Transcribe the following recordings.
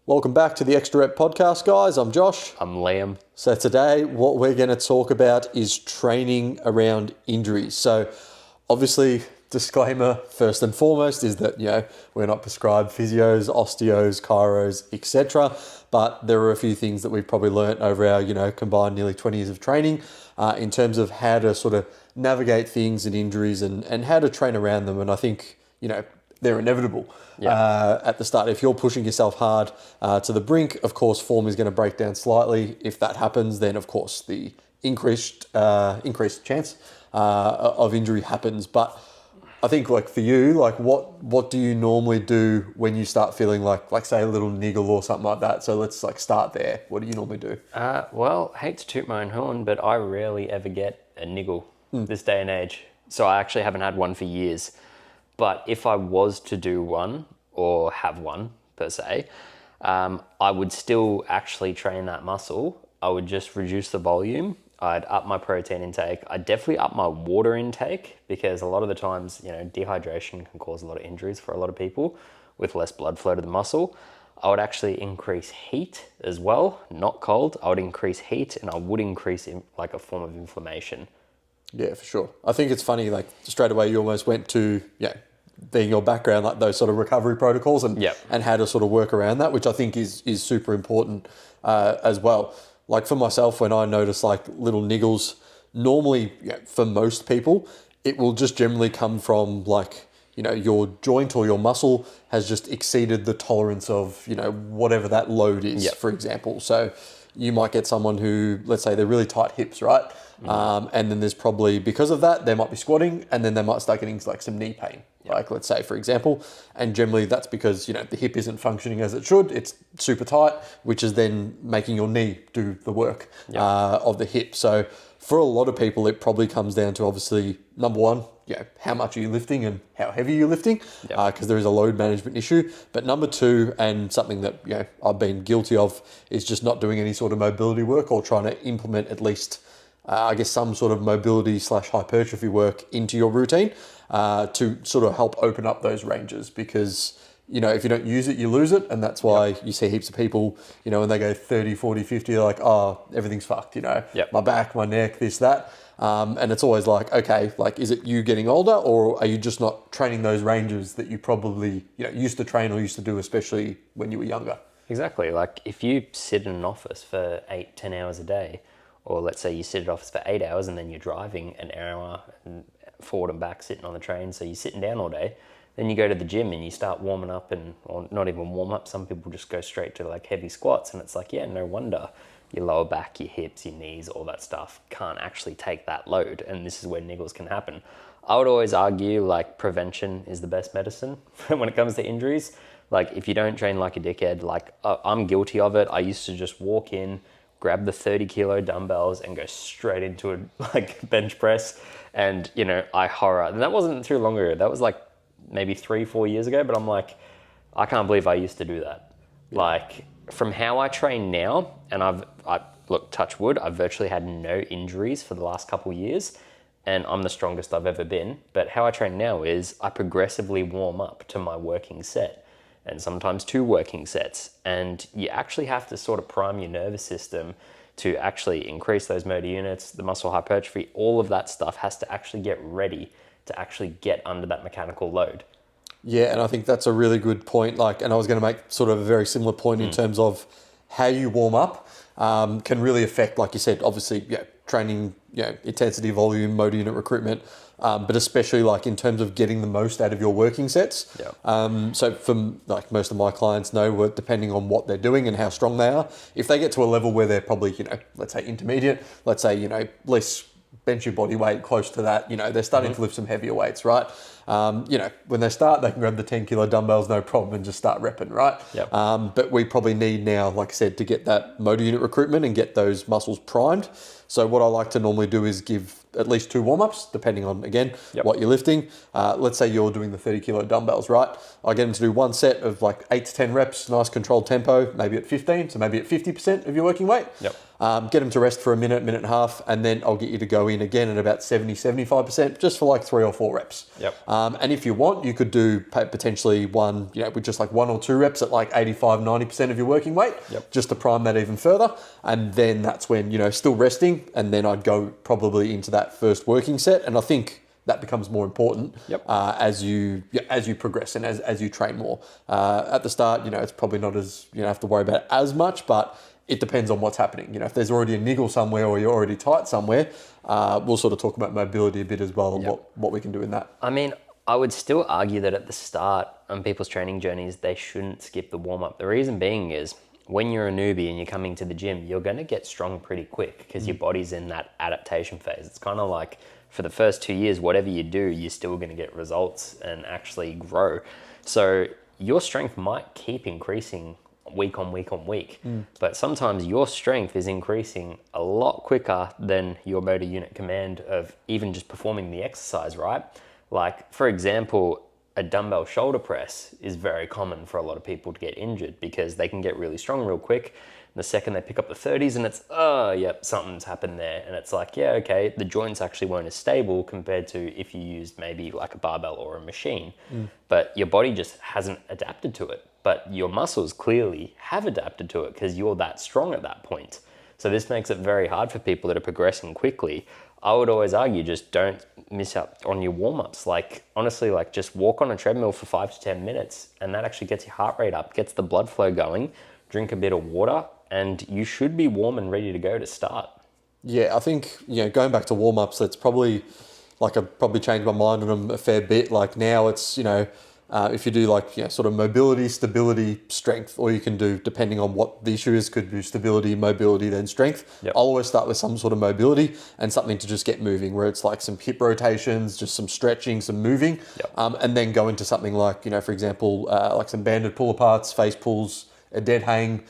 Welcome back to the Extra Rep podcast, guys. I'm Josh. I'm Liam. So today what we're going to talk about is training around injuries. So obviously, disclaimer first and foremost is that, we're not prescribed physios, osteos, chiros, etc. But there are a few things that we've probably learnt over our, combined nearly 20 years of training in terms of how to sort of navigate things and injuries and how to train around them. And I think, they're inevitable at the start. If you're pushing yourself hard to the brink, of course, form is going to break down slightly. If that happens, then of course the increased chance of injury happens. But I think for you, what do you normally do when you start feeling like say a little niggle or something like that? So let's start there. What do you normally do? Well, hate to toot my own horn, but I rarely ever get a niggle this day and age. So I actually haven't had one for years. But if I was to do one or have one per se, I would still actually train that muscle. I would just reduce the volume. I'd up my protein intake. I'd definitely up my water intake because a lot of the times, dehydration can cause a lot of injuries for a lot of people with less blood flow to the muscle. I would actually increase heat as well, not cold. I would increase heat and I would increase a form of inflammation. Yeah, for sure. I think it's funny, straight away you almost went to, being your background, those sort of recovery protocols and how to sort of work around that, which I think is super important as well. For myself, when I notice little niggles, normally for most people, it will just generally come from your joint or your muscle has just exceeded the tolerance of, whatever that load is, for example. So you might get someone who, let's say they're really tight hips, right? And then there's probably, because of that, they might be squatting and then they might start getting some knee pain, let's say, for example. And generally that's because, the hip isn't functioning as it should. It's super tight, which is then making your knee do the work of the hip. So for a lot of people, it probably comes down to obviously, number one, how much are you lifting and how heavy are you lifting? Because there is a load management issue. But number two, and something that I've been guilty of, is just not doing any sort of mobility work or trying to implement at least some sort of mobility / hypertrophy work into your routine to sort of help open up those ranges, because if you don't use it, you lose it. And that's why you see heaps of people, when they go 30, 40, 50, they're like, oh, everything's fucked, my back, my neck, this, that. And it's always okay, is it you getting older, or are you just not training those ranges that you probably, used to train or used to do, especially when you were younger? Exactly. If you sit in an office for 8-10 hours a day, or let's say you sit in office for 8 hours and then you're driving an hour and forward and back sitting on the train, so you're sitting down all day, then you go to the gym and you start warming up or not even warm up. Some people just go straight to heavy squats, and it's no wonder your lower back, your hips, your knees, all that stuff can't actually take that load. And this is where niggles can happen. I would always argue prevention is the best medicine when it comes to injuries. If you don't train like a dickhead, I'm guilty of it. I used to just walk in, grab the 30 kilo dumbbells and go straight into a bench press. And, I horror. And that wasn't too long ago. That was maybe 3-4 years ago. But I'm I can't believe I used to do that. From how I train now, and look, touch wood, I've virtually had no injuries for the last couple of years. And I'm the strongest I've ever been. But how I train now is I progressively warm up to my working set, and sometimes 2 working sets. And you actually have to sort of prime your nervous system to actually increase those motor units, the muscle hypertrophy, all of that stuff has to actually get ready to actually get under that mechanical load. Yeah, and I think that's a really good point. And I was going to make sort of a very similar point in terms of how you warm up can really affect, like you said, obviously, training, intensity, volume, motor unit recruitment, but especially in terms of getting the most out of your working sets. So from most of my clients know, depending on what they're doing and how strong they are, if they get to a level where they're probably, let's say intermediate, let's say, less bench your body weight, close to that, they're starting to lift some heavier weights, right? When they start, they can grab the 10 kilo dumbbells, no problem, and just start repping, right? But we probably need now, like I said, to get that motor unit recruitment and get those muscles primed. So what I like to normally do is give at least 2 warm-ups, depending on, again, what you're lifting. Let's say you're doing the 30 kilo dumbbells, right? I get them to do one set of 8 to 10 reps, nice controlled tempo, maybe at 15, so maybe at 50% of your working weight. Get them to rest for a minute, minute and a half, and then I'll get you to go in again at about 70, 75%, just for 3 or 4 reps. And if you want, you could do potentially one, with just like 1 or 2 reps at like 85, 90% of your working weight, just to prime that even further. And then that's when, still resting. And then I'd go probably into that first working set. And I think that becomes more important as you progress and as you train more. At the start, it's probably not as, you don't have to worry about it as much, but it depends on what's happening. If there's already a niggle somewhere or you're already tight somewhere, we'll sort of talk about mobility a bit as well and what we can do in that. I mean, I would still argue that at the start on people's training journeys, they shouldn't skip the warm-up. The reason being is when you're a newbie and you're coming to the gym, you're going to get strong pretty quick because your body's in that adaptation phase. It's kind of like for the first 2 years, whatever you do, you're still going to get results and actually grow. So your strength might keep increasing week on week on week, but sometimes your strength is increasing a lot quicker than your motor unit command of even just performing the exercise, right? Like, for example, a dumbbell shoulder press is very common for a lot of people to get injured because they can get really strong real quick. The second they pick up the 30s and it's, something's happened there. And it's like, okay, the joints actually weren't as stable compared to if you used maybe like a barbell or a machine, but your body just hasn't adapted to it. But your muscles clearly have adapted to it because you're that strong at that point. So this makes it very hard for people that are progressing quickly. I would always argue just don't miss out on your warm-ups. Like, honestly, like just walk on a treadmill for 5 to 10 minutes and that actually gets your heart rate up, gets the blood flow going, drink a bit of water, and you should be warm and ready to go to start. Yeah, I think, going back to warm-ups, that's probably, like I've probably changed my mind on them a fair bit. Like now it's, if you do like, sort of mobility, stability, strength, or you can do, depending on what the issue is, could do stability, mobility, then strength. I'll always start with some sort of mobility and something to just get moving, where it's like some hip rotations, just some stretching, some moving, and then go into something like, for example, like some banded pull aparts, face pulls, a dead hang,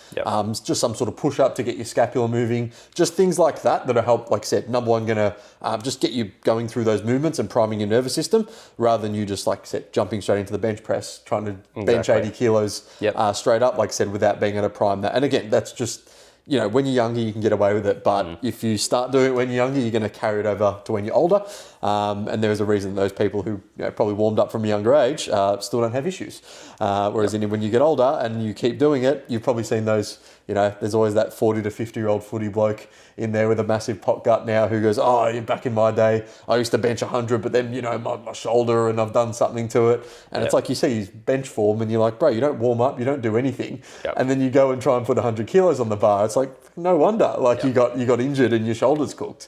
just some sort of push up to get your scapula moving, just things like that'll help, like I said, number one, gonna just get you going through those movements and priming your nervous system rather than you just, like I said, jumping straight into the bench press, trying to bench 80 kilos straight up, like I said, without being able to prime that. And again, that's just, when you're younger, you can get away with it. But if you start doing it when you're younger, you're going to carry it over to when you're older. And there's a reason those people who probably warmed up from a younger age still don't have issues. Whereas when you get older and you keep doing it, you've probably seen those, there's always that 40 to 50-year-old footy bloke in there with a massive pot gut now who goes, back in my day, I used to bench 100, but then, my shoulder and I've done something to it. And it's like you see his bench form and you're like, bro, you don't warm up, you don't do anything. And then you go and try and put 100 kilos on the bar. It's like, no wonder, you got injured and your shoulders cooked.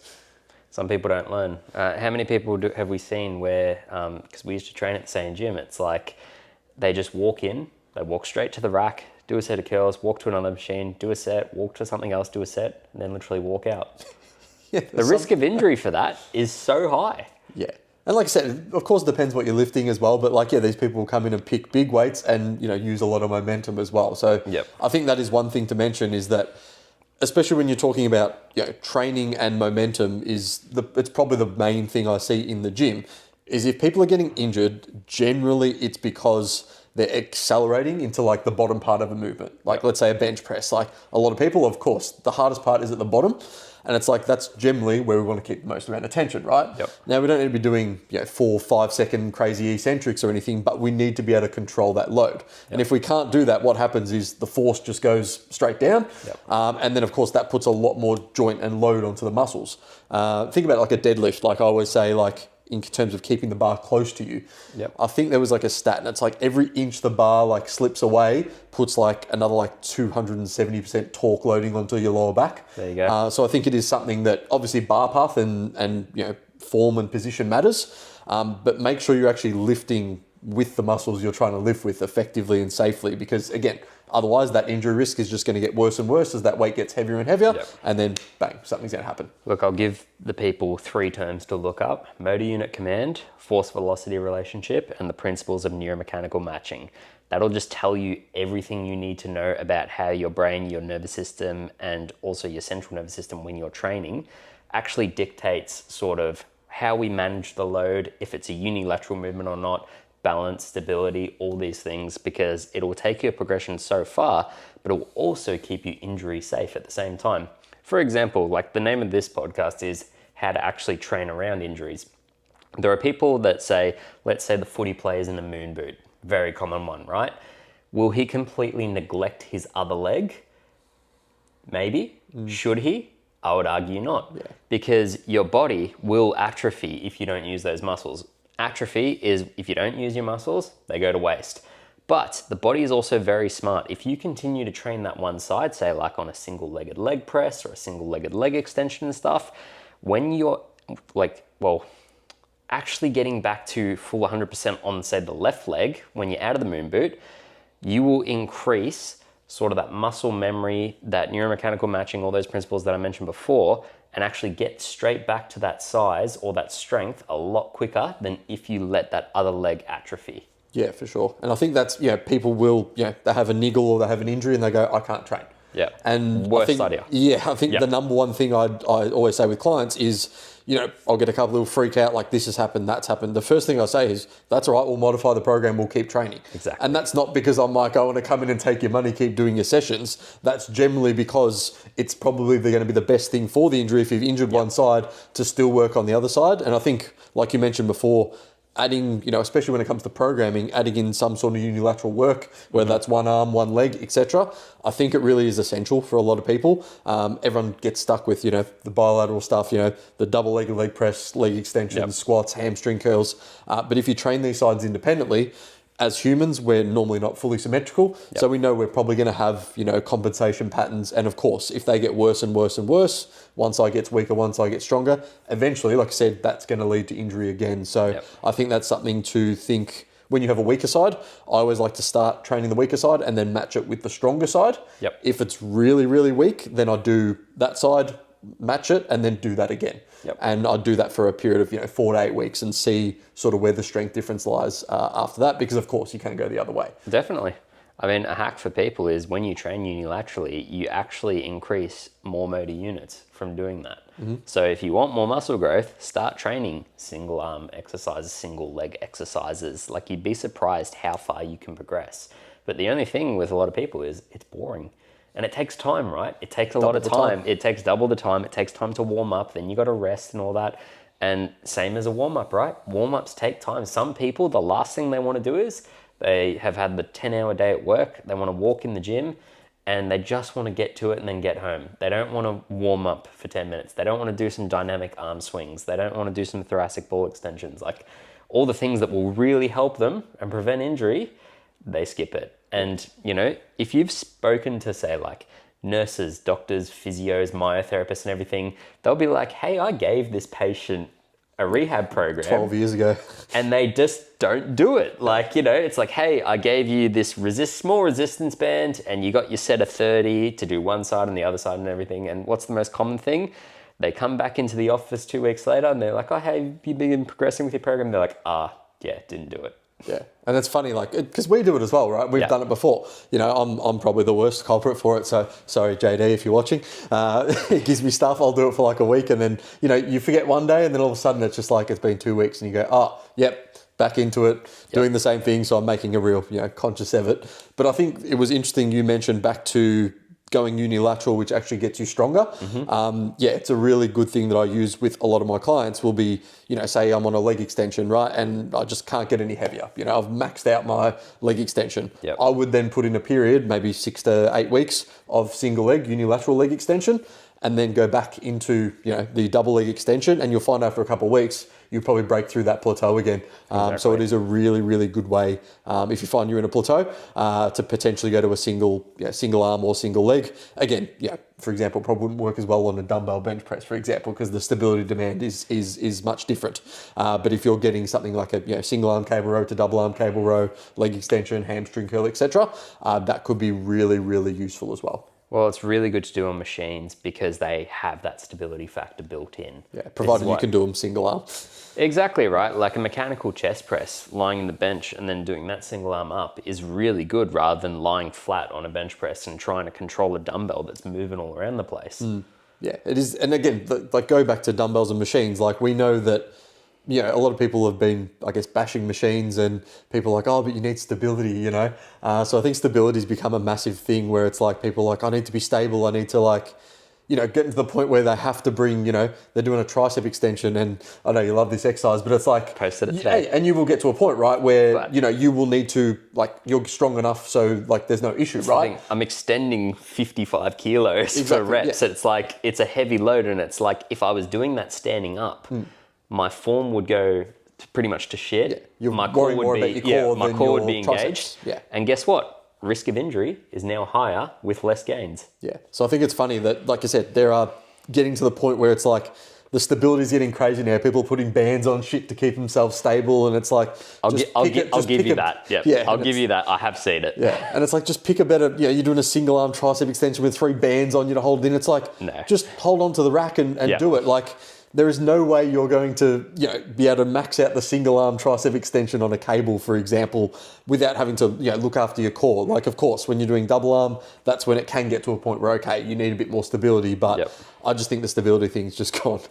Some people don't learn. How many people have we seen where, because we used to train at the same gym, it's like they just walk in, they walk straight to the rack, do a set of curls, walk to another machine, do a set, walk to something else, do a set, and then literally walk out. The risk of injury for that is so high. Yeah. And like I said, of course, it depends what you're lifting as well. But these people will come in and pick big weights and, use a lot of momentum as well. So I think that is one thing to mention is that, especially when you're talking about training and momentum, it's probably the main thing I see in the gym, is if people are getting injured, generally it's because they're accelerating into the bottom part of a movement. Let's say a bench press. A lot of people, of course, the hardest part is at the bottom. And it's that's generally where we want to keep the most amount of tension, right? Now, we don't need to be doing 4-5 second crazy eccentrics or anything, but we need to be able to control that load. And if we can't do that, what happens is the force just goes straight down. And then, of course, that puts a lot more joint and load onto the muscles. Think about a deadlift. I always say, in terms of keeping the bar close to you. I think there was a stat, and it's every inch the bar slips away puts another 270% torque loading onto your lower back. There you go. So I think it is something that obviously bar path and form and position matters, but make sure you're actually lifting with the muscles you're trying to lift with effectively and safely, because again, otherwise that injury risk is just going to get worse and worse as that weight gets heavier and heavier, and then bang, something's going to happen. Look, I'll give the people 3 terms to look up: motor unit command, force velocity relationship, and the principles of neuromechanical matching. That'll just tell you everything you need to know about how your brain, your nervous system, and also your central nervous system when you're training actually dictates sort of how we manage the load, if it's a unilateral movement or not, balance, stability, all these things, because it will take your progression so far, but it will also keep you injury safe at the same time. For example, the name of this podcast is How to Actually Train Around Injuries. There are people that say, let's say the footy player's in a moon boot, very common one, right? Will he completely neglect his other leg? Maybe. Should he? I would argue not. Yeah. Because your body will atrophy if you don't use those muscles. Atrophy is if you don't use your muscles, they go to waste. But the body is also very smart. If you continue to train that one side, say like on a single-legged leg press or a single-legged leg extension and stuff, when you're actually getting back to full 100% on, say, the left leg, when you're out of the moon boot, you will increase sort of that muscle memory, that neuromechanical matching, all those principles that I mentioned before, and actually get straight back to that size or that strength a lot quicker than if you let that other leg atrophy. Yeah, for sure. And I think that's, people will, they have a niggle or they have an injury and they go, I can't train. Yeah. And Worst idea. Yeah, I think the number one thing I always say with clients is, I'll get a couple little freak out, like this has happened, that's happened. The first thing I say is, that's all right, we'll modify the program, we'll keep training. Exactly. And that's not because I'm like, I want to come in and take your money, keep doing your sessions. That's generally because it's probably going to be the best thing for the injury if you've injured one side to still work on the other side. And I think, like you mentioned before, adding, especially when it comes to programming, adding in some sort of unilateral work, whether that's one arm, one leg, etc. I think it really is essential for a lot of people. Everyone gets stuck with, the bilateral stuff, the double-legged leg press, leg extensions, squats, hamstring curls. But if you train these sides independently, as humans, we're normally not fully symmetrical. So we know we're probably going to have, compensation patterns. And of course, if they get worse and worse and worse, one side gets weaker, one side gets stronger, eventually, like I said, that's going to lead to injury again. So I think that's something to think when you have a weaker side. I always like to start training the weaker side and then match it with the stronger side. If it's really, really weak, then I do that side, match it, and then do that again. And I'd do that for a period of 4 to 8 weeks and see sort of where the strength difference lies after that, because of course you can't go the other way. Definitely. I mean, a hack for people is when you train unilaterally, you actually increase more motor units from doing that. So if you want more muscle growth, start training single arm exercises, single leg exercises. Like, you'd be surprised how far you can progress. But the only thing with a lot of people is it's boring. And it takes time, right? It takes a lot of time. It takes double the time. It takes time to warm up. Then you got to rest and all that. And same as a warm-up, right? Warm-ups take time. Some people, the last thing they want to do is they have had the 10-hour day at work. They want to walk in the gym and they just want to get to it and then get home. They don't want to warm up for 10 minutes. They don't want to do some dynamic arm swings. They don't want to do some thoracic ball extensions. Like, all the things that will really help them and prevent injury, they skip it. And, if you've spoken to, say, like nurses, doctors, physios, myotherapists and everything, they'll be like, hey, I gave this patient a rehab program 12 years ago. And they just don't do it. Like, it's like, hey, I gave you this small resistance band and you got your set of 30 to do one side and the other side and everything. And what's the most common thing? They come back into the office 2 weeks later and they're like, oh, hey, have you been progressing with your program? They're like, yeah, didn't do it. Yeah, and it's funny, like, because we do it as well, right? We've done it before. I'm probably the worst culprit for it, so sorry, JD, if you're watching. It gives me stuff, I'll do it for like a week, and then, you forget one day, and then all of a sudden it's just like it's been 2 weeks, and you go, back into it, doing the same thing, so I'm making a real, conscious effort. But I think it was interesting you mentioned back to going unilateral, which actually gets you stronger. It's a really good thing that I use with a lot of my clients will be, say I'm on a leg extension, right? And I just can't get any heavier. I've maxed out my leg extension. I would then put in a period, maybe 6 to 8 weeks of single leg, unilateral leg extension, and then go back into, the double leg extension. And you'll find after a couple of weeks, you'll probably break through that plateau again. So it is a really, really good way, if you find you're in a plateau, to potentially go to a single arm or single leg. Again, for example, probably wouldn't work as well on a dumbbell bench press, for example, because the stability demand is much different. But if you're getting something like a single arm cable row to double arm cable row, leg extension, hamstring curl, etc., that could be really, really useful as well. Well, it's really good to do on machines because they have that stability factor built in. Yeah, provided you can do them single arm. Exactly, right? Like a mechanical chest press, lying in the bench and then doing that single arm up is really good rather than lying flat on a bench press and trying to control a dumbbell that's moving all around the place. Yeah, it is. And again, like, go back to dumbbells and machines. Like, we know that, a lot of people have been, I guess, bashing machines and people are like, oh, but you need stability, So I think stability has become a massive thing where it's like people are like, I need to be stable. I need to, like, getting to the point where they have to bring, they're doing a tricep extension, and I know you love this exercise, but it's like, posted it today. And you will get to a point, right, where, you will need to, like, you're strong enough, so like there's no issue, right? I'm extending 55 kilos for reps. It's like, it's a heavy load, and it's like, if I was doing that standing up, my form would go pretty much to shit. You're my core would be, my core would be engaged. Yeah. And guess what? Risk of injury is now higher with less gains. Yeah. So I think it's funny that, like I said, there are getting to the point where it's like the stability is getting crazy now. People are putting bands on shit to keep themselves stable, and it's like, I'll give you that. Yeah. I'll give you that. I have seen it. Yeah. And it's like, just pick a better, you're doing a single arm tricep extension with 3 bands on you to hold it in. It's like, just hold on to the rack and do it. Like, there is no way you're going to, be able to max out the single arm tricep extension on a cable, for example, without having to, look after your core. Like, of course, when you're doing double arm, that's when it can get to a point where, okay, you need a bit more stability. But I just think the stability thing's just gone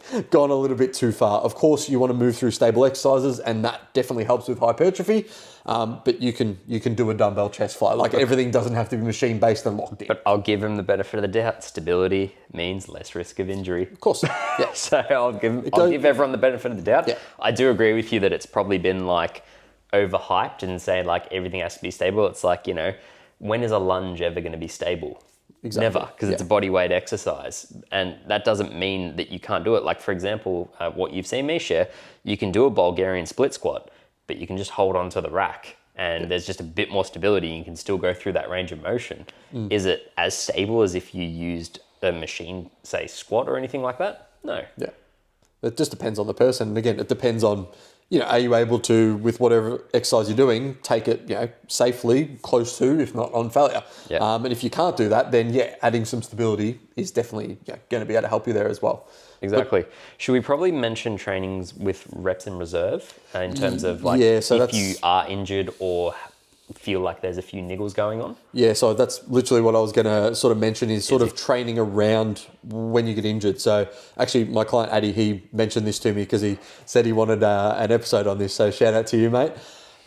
a little bit too far. Of course, you want to move through stable exercises, and that definitely helps with hypertrophy. But you can do a dumbbell chest fly. Like, everything doesn't have to be machine based and locked in. But I'll give him the benefit of the doubt. Stability means less risk of injury. Of course. Yeah. So I'll give everyone the benefit of the doubt. Yeah. I do agree with you that it's probably been like overhyped and saying like everything has to be stable. It's like, when is a lunge ever going to be stable? Exactly. Never, because it's a body weight exercise. And that doesn't mean that you can't do it. Like, for example, what you've seen me share, you can do a Bulgarian split squat, but you can just hold on to the rack, and there's just a bit more stability. You can still go through that range of motion. Is it as stable as if you used a machine, say squat or anything like that? No. Yeah. It just depends on the person. And again, it depends on, are you able to, with whatever exercise you're doing, take it, safely, close to, if not on failure. Yeah. And if you can't do that, then adding some stability is definitely going to be able to help you there as well. Exactly. Should we probably mention trainings with reps in reserve in terms of like if you are injured or feel like there's a few niggles going on? Yeah, so that's literally what I was going to sort of mention is sort of training around when you get injured. So actually my client Addy, he mentioned this to me because he said he wanted an episode on this. So shout out to you, mate.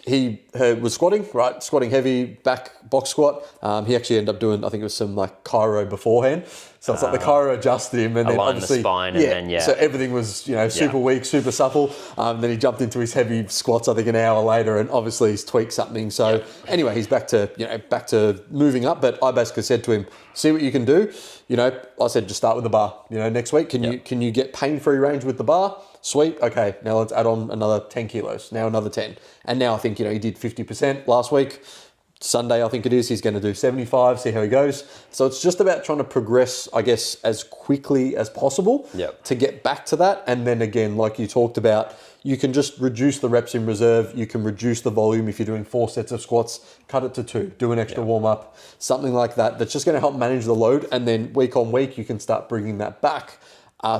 He was squatting heavy back box squat. He actually ended up doing, I think it was some like chiro beforehand. So it's like the chiro adjusted him, and then obviously the spine, and then so everything was super weak, super supple. Then he jumped into his heavy squats, I think an hour later, and obviously he's tweaked something. So anyway, he's back to moving up. But I basically said to him, see what you can do. I said just start with the bar. Next week can you get pain-free range with the bar? Sweet. Okay, now let's add on another 10 kilos. Now another 10. And now I think, he did 50% last week. Sunday, I think it is, he's going to do 75, see how he goes. So it's just about trying to progress, I guess, as quickly as possible to get back to that. And then again, like you talked about, you can just reduce the reps in reserve. You can reduce the volume. If you're doing 4 sets of squats, cut it to 2, do an extra warm up, something like that. That's just going to help manage the load. And then week on week, you can start bringing that back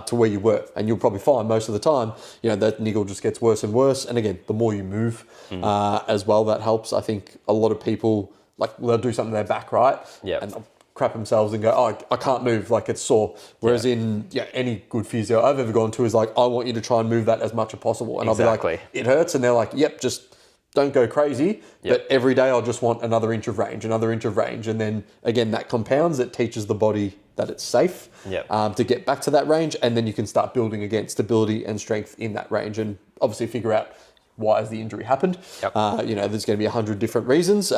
to where you were. And you'll probably find most of the time, that niggle just gets worse and worse. And again, the more you move as well, that helps. I think a lot of people, they'll do something to their back, right? Yeah. And they'll crap themselves and go, oh, I can't move, like it's sore. Whereas in any good physio I've ever gone to is like, I want you to try and move that as much as possible. And I'll be like, it hurts. And they're like, yep, just don't go crazy. But every day I'll just want another inch of range. And then again, that compounds, it teaches the body that it's safe to get back to that range. And then you can start building again stability and strength in that range, and obviously figure out why has the injury happened. There's going to be 100 different reasons.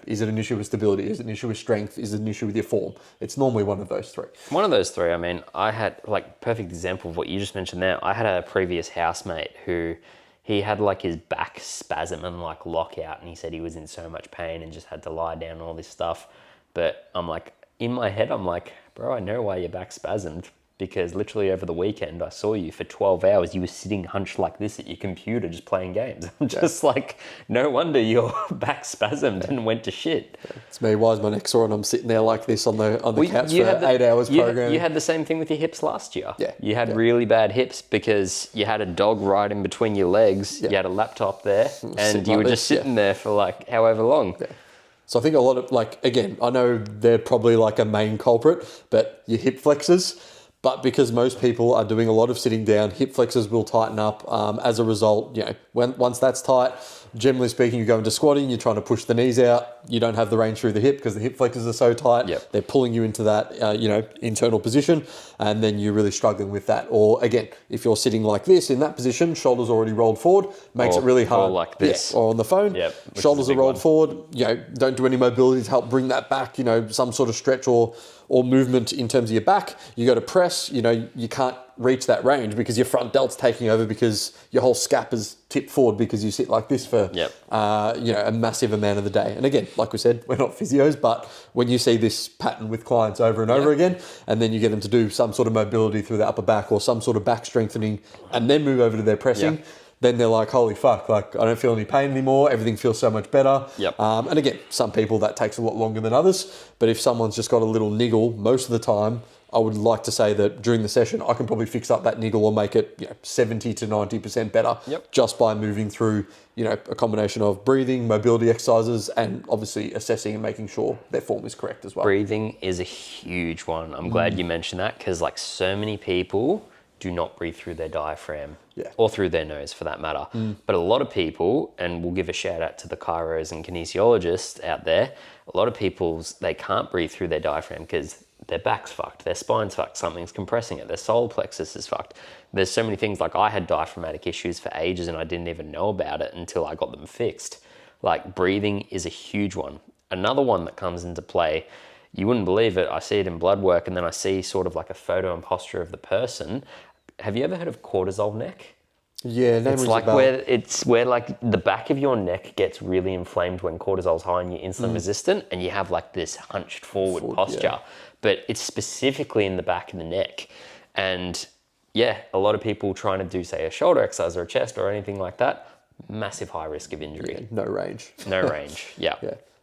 Is it an issue with stability? Is it an issue with strength? Is it an issue with your form? It's normally one of those 3. One of those 3. I mean, I had perfect example of what you just mentioned there. I had a previous housemate who he had his back spasm and lockout, and he said he was in so much pain and just had to lie down and all this stuff. But I'm in my head, I'm like, bro, I know why your back spasmed, because literally over the weekend I saw you for 12 hours. You were sitting hunched like this at your computer just playing games. I'm just no wonder your back spasmed and went to shit. It's me. Why is my neck sore? And I'm sitting there like this on the couch for 8 hours programming. You had the same thing with your hips last year. Yeah. You had really bad hips because you had a dog right in between your legs. You had a laptop there, and you were just sitting there for however long. Yeah. So I think a lot of again, I know they're probably a main culprit, but your hip flexors. But because most people are doing a lot of sitting down, hip flexors will tighten up. As a result, once that's tight, generally speaking, you go into squatting, you're trying to push the knees out, you don't have the range through the hip because the hip flexors are so tight. Yep. They're pulling you into that, internal position, and then you're really struggling with that. Or again, if you're sitting like this in that position, shoulders already rolled forward, makes it really hard. Or like this. Yeah, or on the phone, shoulders are rolled forward. Don't do any mobility to help bring that back. Some sort of stretch or movement in terms of your back. You go to press. You can't reach that range because your front delt's taking over because your whole scap is tipped forward because you sit like this for a massive amount of the day. And again, like we said, we're not physios, but when you see this pattern with clients over and over again, and then you get them to do some sort of mobility through the upper back or some sort of back strengthening and then move over to their pressing, then they're like, holy fuck, like I don't feel any pain anymore. Everything feels so much better. And again, some people that takes a lot longer than others, but if someone's just got a little niggle, most of the time, I would like to say that during the session, I can probably fix up that niggle or make it 70 to 90% better just by moving through, a combination of breathing, mobility exercises, and obviously assessing and making sure their form is correct as well. Breathing is a huge one. I'm glad you mentioned that because like so many people do not breathe through their diaphragm or through their nose for that matter. But a lot of people, and we'll give a shout out to the chiros and kinesiologists out there, a lot of people, they can't breathe through their diaphragm because their back's fucked, their spine's fucked, something's compressing it, their solar plexus is fucked. There's so many things, like I had diaphragmatic issues for ages and I didn't even know about it until I got them fixed. Like breathing is a huge one. Another one that comes into play, you wouldn't believe it, I see it in blood work and then I see sort of like a photo and posture of the person. Have you ever heard of cortisol neck? Yeah, it's like where like the back of your neck gets really inflamed when cortisol's high and you're insulin resistant and you have like this hunched forward posture. But it's specifically in the back of the neck. And a lot of people trying to do, say, a shoulder exercise or a chest or anything like that, massive high risk of injury. Yeah, no range. No range, yeah.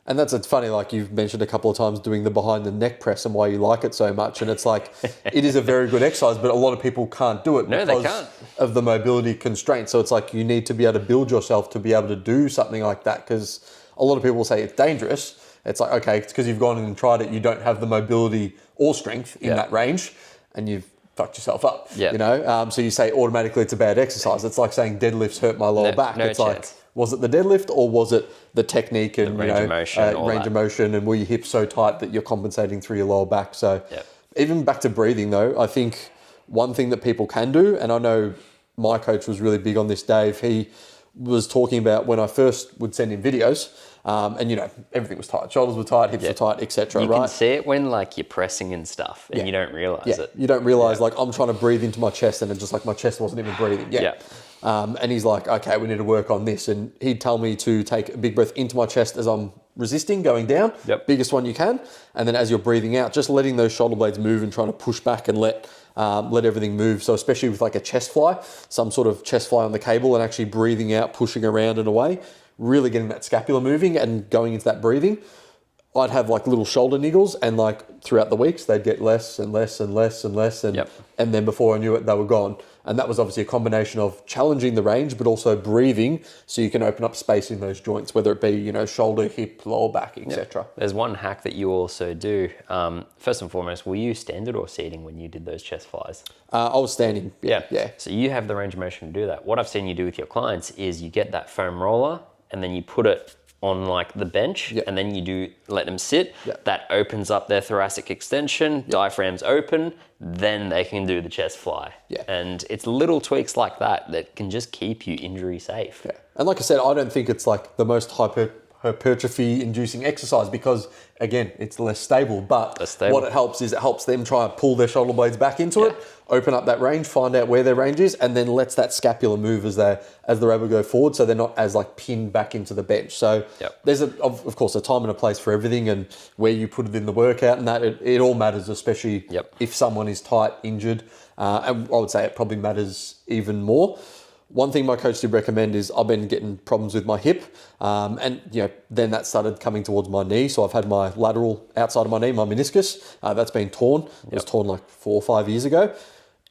And it's funny, like you've mentioned a couple of times doing the behind the neck press and why you like it so much. And it's like, it is a very good exercise, but a lot of people can't do it because of the mobility constraints. So it's like you need to be able to build yourself to be able to do something like that because a lot of people say it's dangerous. It's like, okay, it's because you've gone in and tried it. You don't have the mobility or strength in that range and you've fucked yourself up, So you say automatically it's a bad exercise. It's like saying deadlifts hurt my lower back. It's like, was it the deadlift or was it the technique and range of motion and were your hips so tight that you're compensating through your lower back? So even back to breathing though, I think one thing that people can do, and I know my coach was really big on this, Dave, he was talking about when I first would send him videos, and everything was tight, shoulders were tight, hips were tight, etc. You can see it when like you're pressing and stuff, and you don't realize it. You don't realize like I'm trying to breathe into my chest, and it's just like my chest wasn't even breathing. And he's like, okay, we need to work on this, and he'd tell me to take a big breath into my chest as I'm resisting, going down, biggest one you can, and then as you're breathing out, just letting those shoulder blades move and trying to push back and let everything move. So especially with like a chest fly, some sort of chest fly on the cable and actually breathing out, pushing around and away, really getting that scapula moving and going into that breathing. I'd have like little shoulder niggles and like throughout the weeks, they'd get less and less and less and less. And then before I knew it, they were gone. And that was obviously a combination of challenging the range, but also breathing so you can open up space in those joints, whether it be, shoulder, hip, lower back, etc. There's one hack that you also do. First and foremost, were you standing or seating when you did those chest flies? I was standing. Yeah. So you have the range of motion to do that. What I've seen you do with your clients is you get that foam roller and then you put it on like the bench and then you let them sit. That opens up their thoracic extension, diaphragms open, then they can do the chest fly. And it's little tweaks like that can just keep you injury safe. And like I said, I don't think it's like the most hypertrophy inducing exercise because again, it's less stable, but what it helps is it helps them try and pull their shoulder blades back into it, open up that range, find out where their range is, and then lets that scapula move as they're able to go forward, so they're not as like pinned back into the bench. So there's of course a time and a place for everything, and where you put it in the workout, and that it all matters, especially if someone is tight, injured, and I would say it probably matters even more. One thing my coach did recommend is I've been getting problems with my hip, and then that started coming towards my knee. So I've had my lateral outside of my knee, my meniscus, that's been torn. It was torn like 4 or 5 years ago.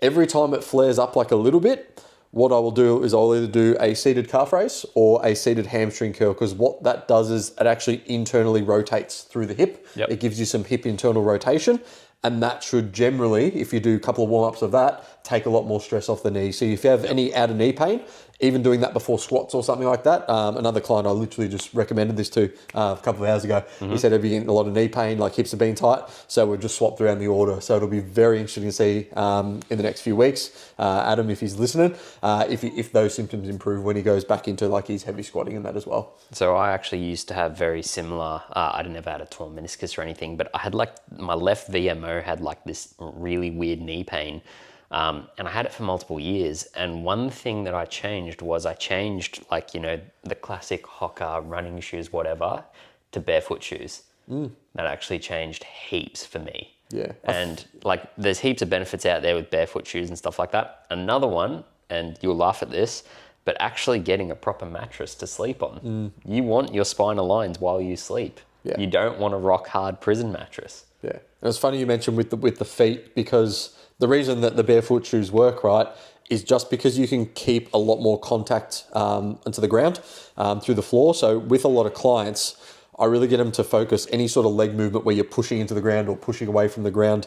Every time it flares up like a little bit, what I will do is I'll either do a seated calf raise or a seated hamstring curl, because what that does is it actually internally rotates through the hip. It gives you some hip internal rotation. And that should generally, if you do a couple of warm-ups of that, take a lot more stress off the knee. So if you have any outer knee pain, even doing that before squats or something like that. Another client I literally just recommended this to a couple of hours ago. He said, have you getting a lot of knee pain, like hips are being tight? So we've just swapped around the order. So it'll be very interesting to see in the next few weeks, Adam, if he's listening, if those symptoms improve when he goes back into like his heavy squatting and that as well. So I actually used to have very similar, I didn't have a torn meniscus or anything, but I had like my left VMO had like this really weird knee pain. And I had it for multiple years. And one thing that I changed was I changed like, you know, the classic Hoka running shoes, whatever, to barefoot shoes. That actually changed heaps for me. Yeah. And like there's heaps of benefits out there with barefoot shoes and stuff like that. Another one, and you'll laugh at this, but actually getting a proper mattress to sleep on. You want your spinal lines while you sleep. Yeah. You don't want a rock hard prison mattress. Yeah. And it's funny you mentioned with the feet, because the reason that the barefoot shoes work, right, is just because you can keep a lot more contact into the ground through the floor. So with a lot of clients, I really get them to focus any sort of leg movement where you're pushing into the ground or pushing away from the ground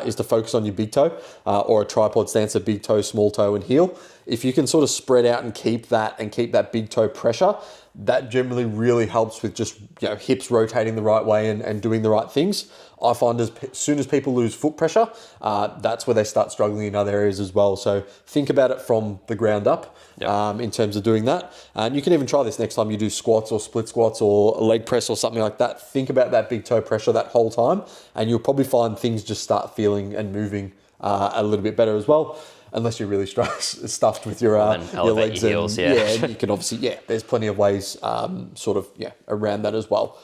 is to focus on your big toe or a tripod stance of big toe, small toe and heel. If you can sort of spread out and keep that big toe pressure, that generally really helps with just, you know, hips rotating the right way and doing the right things. I find as soon as people lose foot pressure, that's where they start struggling in other areas as well. So think about it from the ground up in terms of doing that. And you can even try this next time you do squats or split squats or a leg press or something like that. Think about that big toe pressure that whole time, and you'll probably find things just start feeling and moving a little bit better as well. Unless you're really stuffed with your legs. Your heels, and you can obviously, there's plenty of ways around that as well.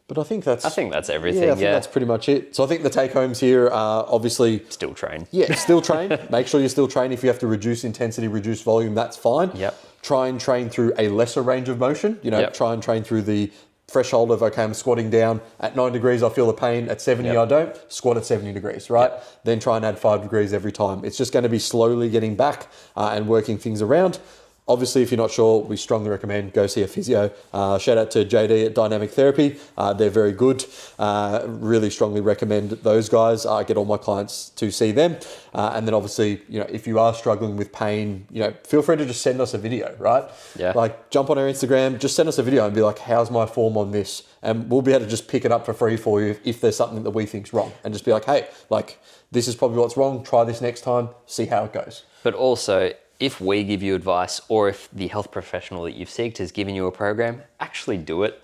But I think that's everything. I think that's pretty much it. So I think the take homes here are obviously still train. Yeah, still train. Make sure you still train. If you have to reduce intensity, reduce volume, that's fine. Yep. Try and train through a lesser range of motion. You know, try and train through the threshold of, okay, I'm squatting down at 9 degrees, I feel the pain. At 70, I don't. Squat at 70 degrees, right? Then try and add 5 degrees every time. It's just going to be slowly getting back and working things around. Obviously, if you're not sure, we strongly recommend go see a physio. Shout out to JD at Dynamic Therapy. They're very good. Really strongly recommend those guys. I get all my clients to see them. And then obviously, you know, if you are struggling with pain, you know, feel free to just send us a video, right? Yeah. Like jump on our Instagram, just send us a video and be like, how's my form on this? And we'll be able to just pick it up for free for you if there's something that we think's wrong. And just be like, hey, like this is probably what's wrong. Try this next time. See how it goes. But also, if we give you advice or if the health professional that you've seeked has given you a program, actually do it.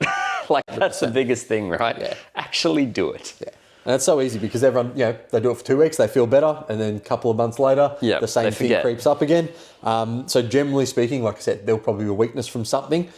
Like that's the biggest thing, right? Yeah. Actually do it. Yeah. And it's so easy because everyone, you know, they do it for 2 weeks, they feel better, and then a couple of months later, the same thing creeps up again. So generally speaking, like I said, there'll probably be a weakness from something.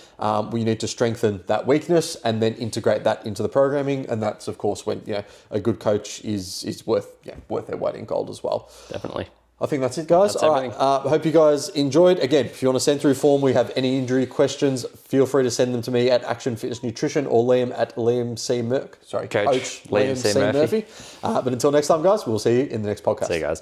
We need to strengthen that weakness and then integrate that into the programming. And that's, of course, when, you know, a good coach is worth their weight in gold as well. Definitely. I think that's it, guys. That's all right. I hope you guys enjoyed. Again, if you want to send through form, we have any injury questions, feel free to send them to me at Action Fitness Nutrition or Liam at Liam C. Coach Liam C. Murphy. But until next time, guys, we'll see you in the next podcast. See you guys.